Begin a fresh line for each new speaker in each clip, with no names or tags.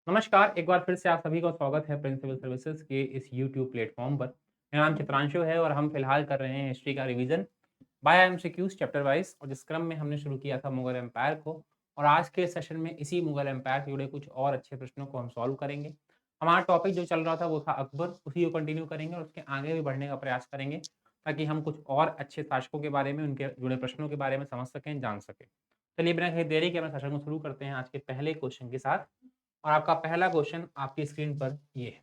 नमस्कार, एक बार फिर से आप सभी का स्वागत है प्रिंस सिविल सर्विसेज के इस यूट्यूब प्लेटफ़ॉर्म पर। मेरा नाम चित्रांशु है और हम फिलहाल कर रहे हैं हिस्ट्री का revision by MCQs chapter wise और जिस क्रम में हमने शुरू किया था मुगल एम्पायर को और आज के सेशन में इसी मुगल एम्पायर से जुड़े कुछ और अच्छे प्रश्नों को हम सॉल्व करेंगे। हमारा टॉपिक जो चल रहा था वो था अकबर, उसी को कंटिन्यू करेंगे और उसके आगे भी बढ़ने का प्रयास करेंगे ताकि हम कुछ और अच्छे शासकों के बारे में, उनके जुड़े प्रश्नों के बारे में समझ सकें, जान सकें। चलिए बिना कहीं देरी के अपने सेशन को शुरू करते हैं आज के पहले क्वेश्चन के साथ। और आपका पहला क्वेश्चन आपकी स्क्रीन पर ये है।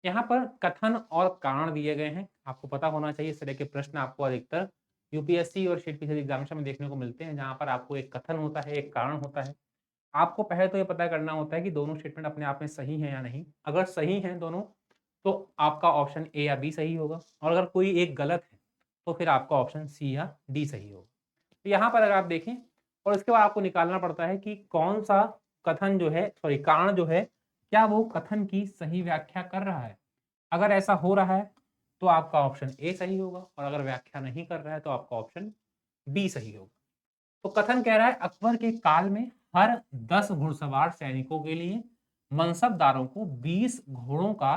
यहाँ पर कथन और कारण दिए गए हैं। आपको पता होना चाहिए इस तरह के प्रश्न आपको अधिकतर यूपीएससी और शीट पीछे एग्जामिनेशन में देखने को मिलते हैं, जहाँ पर आपको एक कथन होता है, एक कारण होता है। आपको पहले तो ये पता करना होता है कि दोनों स्टेटमेंट अपने आप में सही हैं या नहीं। अगर सही हैं दोनों, तो आपका ऑप्शन ए या बी सही होगा और अगर कोई एक गलत है, तो फिर आपका ऑप्शन सी या डी सही होगा। तो यहाँ पर अगर आप देखें और इसके बाद आपको निकालना पड़ता है कि कौन-सा कथन जो है सॉरी कारण जो है, क्या वो कथन की सही व्याख्या कर रहा है? अगर ऐसा हो रहा है, तो आपका ऑप्शन ए सही होगा और अगर व्याख्या नहीं कर रहा है, तो आपका ऑप्शन बी सही होगा। तो कथन कह रहा है अकबर के काल में हर 10 घुड़सवार सैनिकों के लिए मनसबदारों को 20 घोड़ों का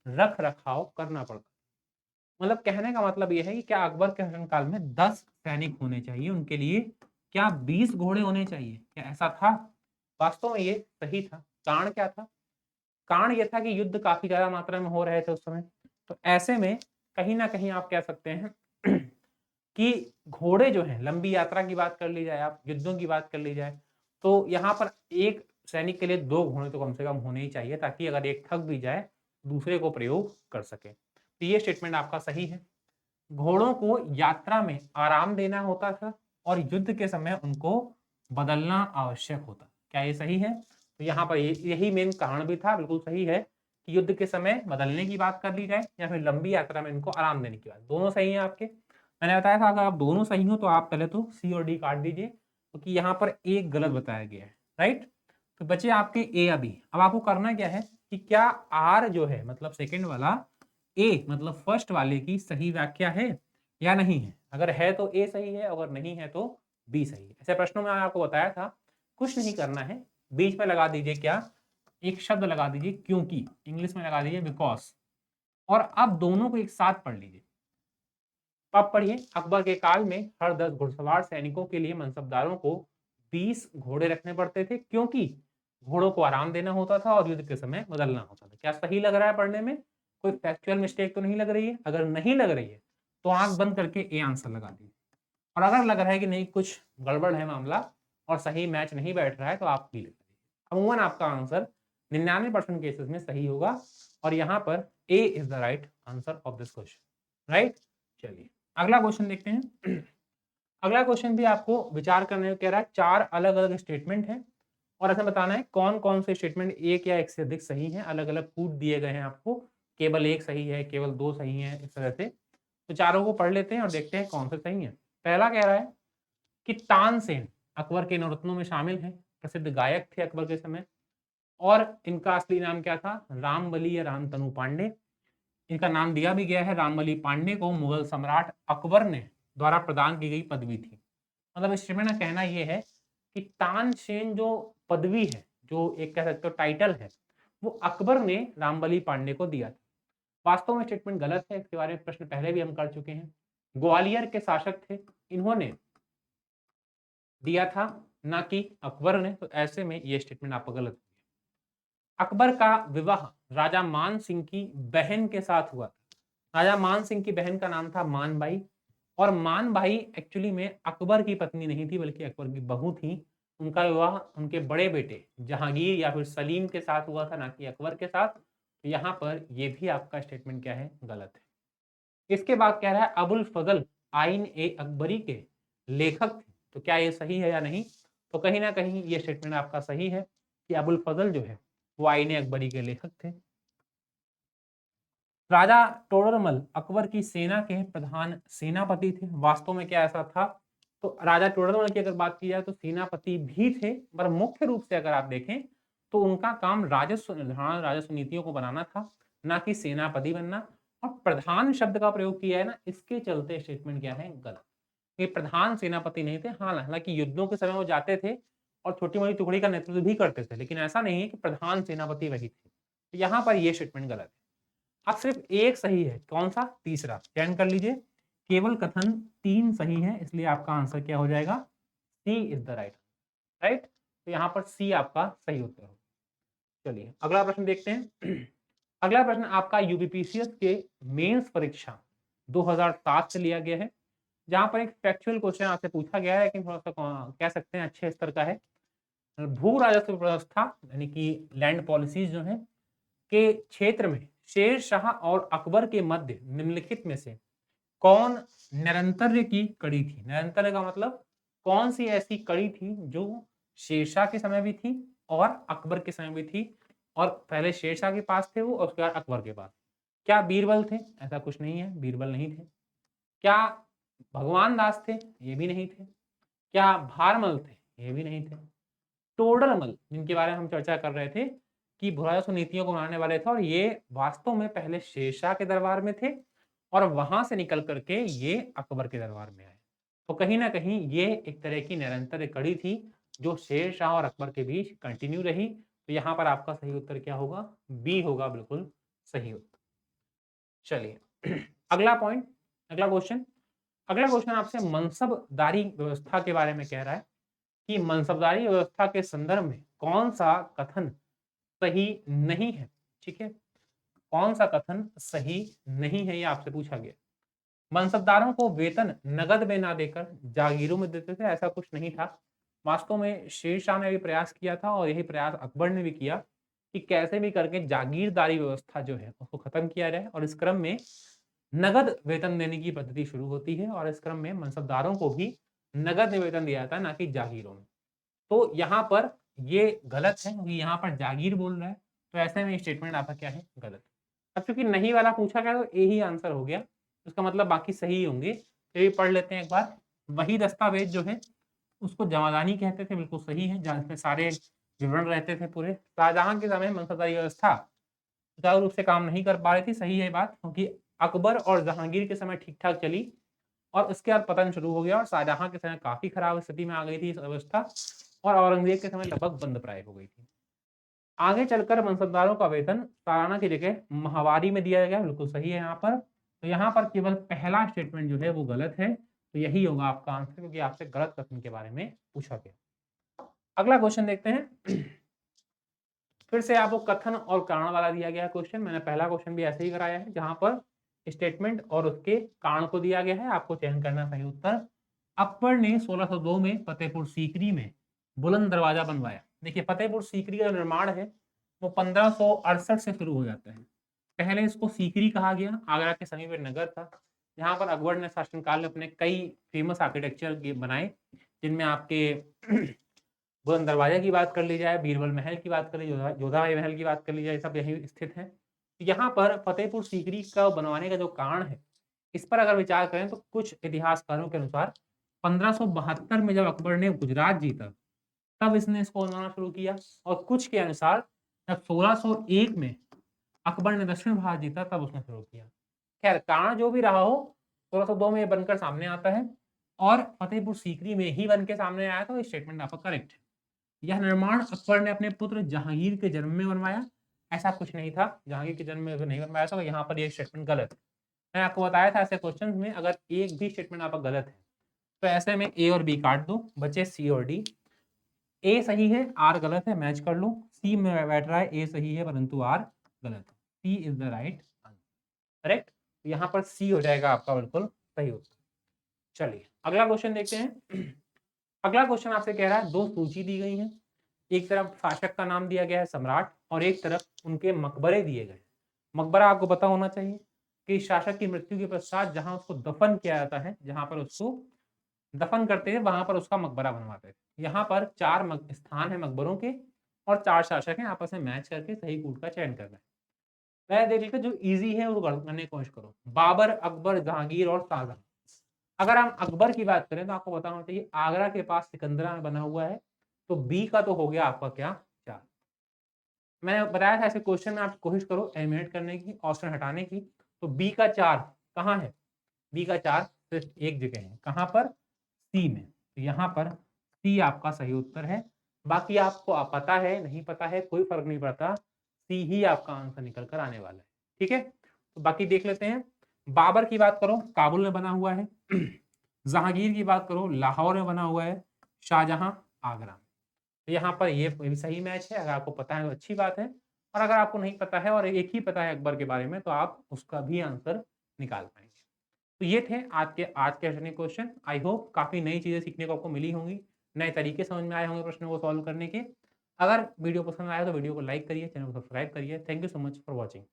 रख-रखाव करना पड़ता। मतलब कहने का मतलब ये है कि क्या अकबर के शासनकाल में 10 सैनिक होने चाहिए, उनके लिए क्या 20 घोड़े होने चाहिए? क्या ऐसा था? वास्तव में ये सही था। कारण क्या था? कारण ये था कि युद्ध काफ़ी ज़्यादा मात्रा में हो रहे थे उस समय। तो ऐसे में कहीं न कहीं आप कह सकते हैं कि घोड़े जो हैं, लंबी यात्रा की बात कर ली जाए आप, युद्धों की बात कर ली जाए, तो यहाँ पर एक सैनिक के लिए 2 घोड़े तो कम से कम होने ही चाहिए ताकि अगर एक थक भी जाए, दूसरे को प्रयोग कर सके। तो ये स्टेटमेंट आपका सही है। घोड़ों को यात्रा में आराम देना होता था और युद्ध के समय उनको बदलना आवश्यक होता। क्या ये सही है? तो यहाँ पर यही मेन कारण भी था, बिल्कुल सही है कि युद्ध के समय बदलने की बात कर ली जाए या फिर लंबी यात्रा में इनको आराम देने की बात। दोनों सही हैं आपके। मैंने बताया था अगर आप दोनों सही हो तो आप पहले तो सी और डी काट दीजिए क्योंकि यहाँ पर एक गलत बताया गया है, राइट? तो बचे आपके ए या बी। अब आपको करना क्या है कि क्या आर जो है मतलब सेकंड वाला ए मतलब फर्स्ट वाले की सही व्याख्या है या नहीं है? अगर है तो ए सही है, अगर नहीं है तो बी सही है। ऐसे प्रश्नों में आपको बताया था, कुछ नहीं करना है, बीच में लगा दीजिए क्या? एक शब्द लगा दीजिए क्योंकि, इंग्लिश में लगा दीजिए बिकॉज़ और अब दोनों को एक साथ पढ़ लीजिए। अब पढ़िए, अकबर के काल में हर 10 घुड़सवार सैनिकों के लिए मनसबदारों को 20 घोड़े रखने पड़ते थे क्योंकि घोड़ों को आराम देना होता था और युद्ध के समय बदलना होता था। क्या सही लग रहा है पढ़ने में? कोई फैक्चुअल मिस्टेक तो नहीं लग रही है? अगर नहीं लग रही है, तो आँख बंद करके ए आंसर लगा दीजिए और अगर लग रहा है कि नहीं कुछ गड़बड़ है मामला और सही मैच नहीं बैठ रहा है, तो आप बी लिख दीजिए। अमूमन आपका आंसर 99% केसेस में सही होगा और यहाँ पर A is the right answer of this question, right? चलिए। अगला क्वेश्चन देखते हैं। अगला क्वेश्चन भी आपको विचार करने को कह रहा है, 4 अलग-अलग स्टेटमेंट हैं और ऐसा बताना है कौन-कौन से स्टेटमेंट एक या एक से अधिक सही हैं, अलग-अलग कूट दिए गए हैं आपको, केवल 1 सही है, केवल 2 सही हैं, इस तरह से। तो चारों को पढ़ लेते हैं और देखते हैं कौन से सही हैं। पहला कह रहा है कि तानसेन अकबर के नवरत्नों में शामिल हैं, प्रसिद्ध गायक थे अकबर के समय और इनका असली नाम क्या था? रामबली या रामतनु पांडे। इनका नाम दिया भी गया है, रामबली पांडे को मुगल सम्राट अकबर ने द्वारा प्रदान की गई पदवी थी। मतलब इस स्टेटमेंट का कहना ये है कि तानसेन जो पदवी है, जो एक कह सकते हो टाइटल है, वो अकबर ने रामबली पांडे को दिया था। वास्तव में स्टेटमेंट गलत है, इसके बारे में प्रश्न पहले भी हम कर चुके हैं। ग्वालियर के शासक थे, इन्होंने दिया था, ना कि अकबर ने, तो ऐसे में ये स्टेटमेंट आपका गलत है। अकबर का विवाह राजा मान सिंह की बहन के साथ हुआ था। राजा मान सिंह की बहन का नाम था मानबाई और मानबाई एक्चुअली में अकबर की पत्नी नहीं थी बल्कि अकबर की बहू थी। उनका विवाह उनके बड़े बेटे जहांगीर या फिर सलीम के साथ हुआ था, ना कि अकबर के साथ। तो यहाँ पर ये भी आपका स्टेटमेंट क्या है? गलत है। इसके बाद कह रहा है अबुल फजल आइन ए अकबरी के लेखक थे। तो क्या ये सही है या नहीं? तो कहीं ना कहीं ये स्टेटमेंट आपका सही है कि अबुल फजल जो है वो आइन ए अकबरी के लेखक थे। राजा टोडरमल अकबर की सेना के प्रधान सेनापति थे। वास्तव में क्या ऐसा था? तो राजा टोडरमल की अगर बात की जाए तो सेनापति भी थे, पर मुख्य रूप से अगर आप देखें तो उनका काम राजस्व निर्धारण, राजस्व नीतियों को बनाना था, ना कि सेनापति बनना। और प्रधान शब्द का प्रयोग किया है ना, इसके चलते स्टेटमेंट क्या है? गलत। ये प्रधान सेनापति नहीं थे। हाँ, हालांकि युद्धों के समय वो जाते थे और छोटी मोटी टुकड़ी का नेतृत्व भी करते थे, लेकिन ऐसा नहीं है कि प्रधान सेनापति वही थे। तो यहाँ पर ये स्टेटमेंट गलत है। अब सिर्फ एक सही है, कौन सा? तीसरा। चयन कर लीजिए, केवल कथन 3 सही है, इसलिए आपका आंसर क्या हो जाएगा? सी इज द राइट। तो यहाँ पर सी आपका सही उत्तर होगा। चलिए अगला प्रश्न देखते हैं। अगला प्रश्न आपका यूबीपीसीएस के मेंस परीक्षा 2007 से लिया गया है, जहां पर एक फैक्चुअल क्वेश्चन आपसे पूछा गया है, लेकिन थोड़ा सा कह सकते हैं अच्छे स्तर का है। भू राजस्व व्यवस्था यानी कि लैंड पॉलिसीज जो है के क्षेत्र में शेर शाह और अकबर के मध्य निम्नलिखित में से कौन निरंतर्य की कड़ी थी? निरंतर्य का मतलब कौन सी ऐसी कड़ी थी जो शेरशाह के समय भी थी और अकबर के समय भी थी, और पहले शेरशाह के पास थे वो और उसके बाद अकबर के पास? क्या बीरबल थे? ऐसा कुछ नहीं है, बीरबल नहीं थे। क्या भगवान दास थे? ये भी नहीं थे। क्या भारमल थे? ये भी नहीं थे। टोडरमल, जिनके बारे में हम चर्चा कर रहे थे कि भूराजस्व नीतियों को बनाने वाले थे, और ये वास्तव में पहले शेरशाह के दरबार में थे और वहां से निकल करके ये अकबर के दरबार में आए। तो कहीं ना कहीं ये एक तरह की निरंतर कड़ी थी जो शेरशाह और अकबर के बीच कंटिन्यू रही। तो यहाँ पर आपका सही उत्तर क्या होगा? बी होगा, बिल्कुल सही उत्तर। चलिए अगला पॉइंट, अगला क्वेश्चन। अगला क्वेश्चन आपसे मनसबदारी व्यवस्था के बारे में कह रहा है कि मनसबदारी व्यवस्था के संदर्भ में कौन सा कथन सही नहीं है। ठीक है, कौन सा कथन सही नहीं है ये आपसे पूछा गया। मनसबदारों को वेतन नगद में ना देकर जागीरों में देते थे, ऐसा कुछ नहीं था। वास्तव में शेरशाह ने भी प्रयास किया था और यही प्रयास अकबर ने भी किया कि कैसे भी करके जागीरदारी व्यवस्था जो है उसको खत्म किया जाए, और इस क्रम में नगद वेतन देने की पद्धति शुरू होती है, और इस क्रम में मनसबदारों को भी नगद में वेतन दिया जाता है, ना कि जागीरों में। तो यहाँ पर ये गलत है क्योंकि यहाँ पर जागीर बोल रहा है, तो ऐसे में स्टेटमेंट आपका क्या है? गलत। अब चूंकि नहीं वाला पूछा गया तो ए ही आंसर हो गया, उसका मतलब बाकी सही होंगे। तो ये पढ़ लेते हैं एक बार। वही दस्तावेज जो है उसको जमादानी कहते थे, बिल्कुल सही है, जहाँ इसमें सारे विवरण रहते थे पूरे। शाहजहां के समय मनसबदारी व्यवस्था सुचारू रूप से काम नहीं कर पा रही थी, सही है बात, क्योंकि अकबर और जहांगीर के समय ठीक ठाक चली और उसके बाद पतन शुरू हो गया, और शाहजहां के समय काफी खराब स्थिति में आ गई थी इस व्यवस्था, और औरंगजेब के समय लगभग बंद प्राय हो गई थी। आगे चलकर मनसबदारों का वेतन सालाना की जगह माहवारी में दिया गया, बिल्कुल सही है यहाँ पर। तो यहाँ पर केवल पहला स्टेटमेंट जो है वो गलत है, तो यही होगा आपका आंसर, क्योंकि आपसे गलत कथन के बारे में पूछा गया। अगला क्वेश्चन देखते हैं। फिर से आपको कथन और कारण वाला दिया गया क्वेश्चन। मैंने पहला क्वेश्चन भी ऐसे ही कराया है, जहां पर स्टेटमेंट और उसके कारण को दिया गया है, आपको चयन करना सही उत्तर। अकबर ने 1602 में फतेहपुर सीकरी में बुलंद दरवाजा बनवाया। देखिए फतेहपुर सीकरी का निर्माण है वो 1568 से शुरू हो जाता है। पहले इसको सीकरी कहा गया, आगरा के समीप एक नगर था, जहाँ पर अकबर ने शासनकाल में अपने कई फेमस आर्किटेक्चर बनाए, जिनमें आपके बुलंद दरवाजे की बात कर ली जाए, बीरबल महल की बात कर ली, जोधाबाई महल की बात कर ली जाए, सब यही स्थित है। यहाँ पर फतेहपुर सीकरी का बनवाने का जो कारण है, इस पर अगर विचार करें तो कुछ इतिहासकारों के अनुसार 1572 में जब अकबर ने गुजरात जीता तब इसने इसको बनवाना शुरू किया, और कुछ के अनुसार जब 1601 में अकबर ने दक्षिण भारत जीता तब उसने शुरू किया। खैर कारण जो भी रहा हो, 1602 में ये बनकर सामने आता है और फतेहपुर सीकरी में ही बन के सामने आया, तो स्टेटमेंट आपका करेक्ट है। यह निर्माण अकबर ने अपने पुत्र जहांगीर के जन्म में बनवाया, ऐसा कुछ नहीं था, जहांगीर के जन्म में नहीं बनवाया था, तो यहाँ पर ये स्टेटमेंट गलत है। मैं आपको बताया था ऐसे क्वेश्चन में अगर एक भी स्टेटमेंट आपका गलत है तो ऐसे में ए और बी काट दो, बचे सी और डी। ए सही है, आर गलत है, मैच कर लो। सी में बैठ रहा है ए सही है परंतु आर गलत है। C is the right answer, correct. यहाँ पर सी हो जाएगा आपका बिल्कुल सही उत्तर। चलिए अगला क्वेश्चन देखते हैं। अगला क्वेश्चन आपसे कह रहा है, दो सूची दी गई है, एक तरफ शासक का नाम दिया गया है सम्राट, और एक तरफ उनके मकबरे दिए गए। मकबरा आपको पता होना चाहिए कि शासक की मृत्यु के पश्चात जहां उसको दफन किया जाता है, जहां पर उसको दफन करते हैं वहां पर उसका मकबरा बनवाते हैं। यहाँ पर 4 स्थान है मकबरों के और 4 शासक हैं, आपस में मैच करके सही कूट का चयन करना है। मैं देख लीजिए जो इजी है वो करने की कोशिश करो। बाबर, अकबर, जहांगीर और शाहजहां। अगर हम अकबर की बात करें तो आपको पता होना चाहिए आगरा के पास सिकंदरा में बना हुआ है, तो बी का तो हो गया आपका क्या? 4। मैंने बताया था ऐसे क्वेश्चन में आप कोशिश करो एलिमिनेट करने की, ऑप्शन हटाने की। तो बी का 4 कहाँ है? बी का 4 सिर्फ एक जगह है, कहाँ पर? सी में। तो यहाँ पर सी आपका सही उत्तर है। बाकी आपको पता है, नहीं पता है, कोई फ़र्क नहीं पड़ता, सी ही आपका आंसर निकल कर आने वाला है, ठीक है? तो बाकी देख लेते हैं। बाबर की बात करो, काबुल में बना हुआ है। जहांगीर की बात करो, लाहौर में बना हुआ है। शाहजहां, आगरा में। तो यहाँ पर ये भी सही मैच है, अगर आपको पता है तो अच्छी बात है, और अगर आपको नहीं पता है और एक ही पता है अकबर के बारे में, तो आप उसका भी आंसर निकाल पाएँगे। तो ये थे आज के सेशन के क्वेश्चन। आई होप काफ़ी नई चीज़ें सीखने को आपको मिली होंगी, नए तरीके समझ में आए होंगे प्रश्नों को सॉल्व करने के। अगर वीडियो पसंद आया तो वीडियो को लाइक करिए, चैनल को सब्सक्राइब करिए। Thank you so much for watching.